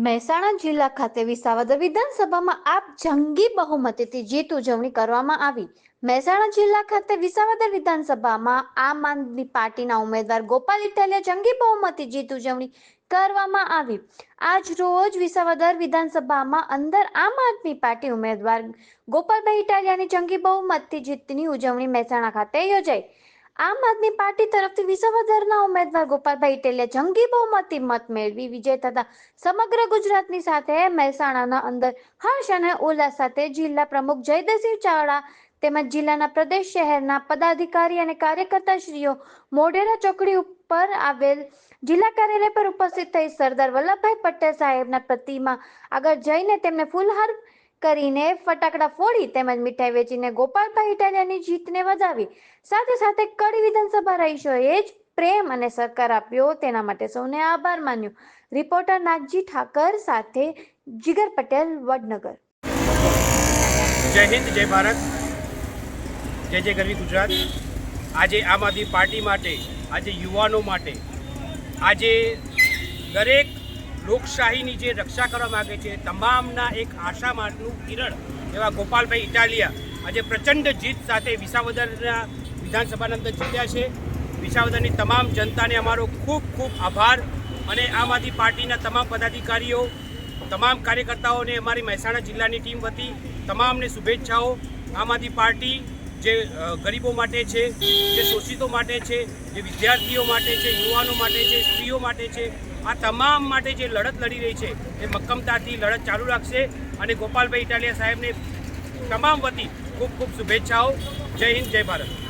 મહેસાણા જિલ્લા ખાતે વિસાવદર વિધાનસભામાં આપ જંગી બહુમતીથી જીત ઉજવણી કરવામાં આવી। મહેસાણા જિલ્લા ખાતે વિસાવદર વિધાનસભામાં આમ આદમી પાર્ટીના ઉમેદવાર ગોપાલ ઇટાલિયા જંગી બહુમતી જીત ઉજવણી કરવામાં આવી। આજ રોજ વિસાવદર વિધાનસભામાં અંદર આમ આદમી પાર્ટી ઉમેદવાર ગોપાલભાઈ ઇટાલિયાની જંગી બહુમતી જીતની ઉજવણી મહેસાણા ખાતે યોજાઈ। આમ આદમી પાર્ટી તરફથી વિસાવદરના ઉમેદવાર ગોપાલભાઈ ઇટાલિયા જંગી બહુમતી મત મેળવી વિજય થતા સમગ્ર ગુજરાતની સાથે મહેસાણાના અંદર હર્ષ અને ઉલ્લાસ સાથે જિલ્લા પ્રમુખ જયદેવસિંહ ચાવડા તેમજ જિલ્લાના પ્રદેશ શહેરના પદાધિકારી અને કાર્યકર્તાશ્રીઓ મોઢેરા ચોકડી ઉપર આવેલ જિલ્લા કાર્યાલય પર ઉપસ્થિત થઈ સરદાર વલ્લભભાઈ પટેલ સાહેબના પ્રતિમા આગળ જઈને તેમને ફૂલહાર કરીને ફટાકડા ફોડી તેમજ મીઠાઈ વેચીને ગોપાલભાઈ ઇટાલિયાની જીતને વધાવી। સાથે સાથે કડી વિધાનસભા રહીશોએ જ પ્રેમ અને સહકાર આપ્યો તેના માટે સૌને આભાર માન્યો। રિપોર્ટર નાગજી ઠાકર સાથે જીગર પટેલ, વડનગર। જય હિન્દ, જય ભારત, જય જય ગરવી ગુજરાત। આજે આમ આદમી પાર્ટી માટે, આજે યુવાનો માટે, આજે દરેક લોકશાહીની જે રક્ષા કરવા માગે છે તમામના એક આશા માર્ગનું કિરણ એવા ગોપાલભાઈ ઇટાલિયા આજે પ્રચંડ જીત સાથે વિસાવદરના વિધાનસભાના અંદર જીત્યા છે। વિસાવદરની તમામ જનતાને અમારો ખૂબ ખૂબ આભાર અને આમ આદમી પાર્ટીના તમામ પદાધિકારીઓ, તમામ કાર્યકર્તાઓને અમારી મહેસાણા જિલ્લાની ટીમ વતી તમામને શુભેચ્છાઓ। આમ આદમી પાર્ટી જે ગરીબો માટે છે, જે શોષિતો માટે છે, જે વિદ્યાર્થીઓ માટે છે, યુવાનો માટે છે, સ્ત્રીઓ માટે છે, આ તમામ માટે જે લડત લડી રહી છે એ મક્કમતાથી લડત ચાલુ રાખશે અને ગોપાલભાઈ ઇટાલિયા સાહેબને તમામ વતી ખૂબ ખૂબ શુભેચ્છાઓ। જય હિન્દ, જય ભારત।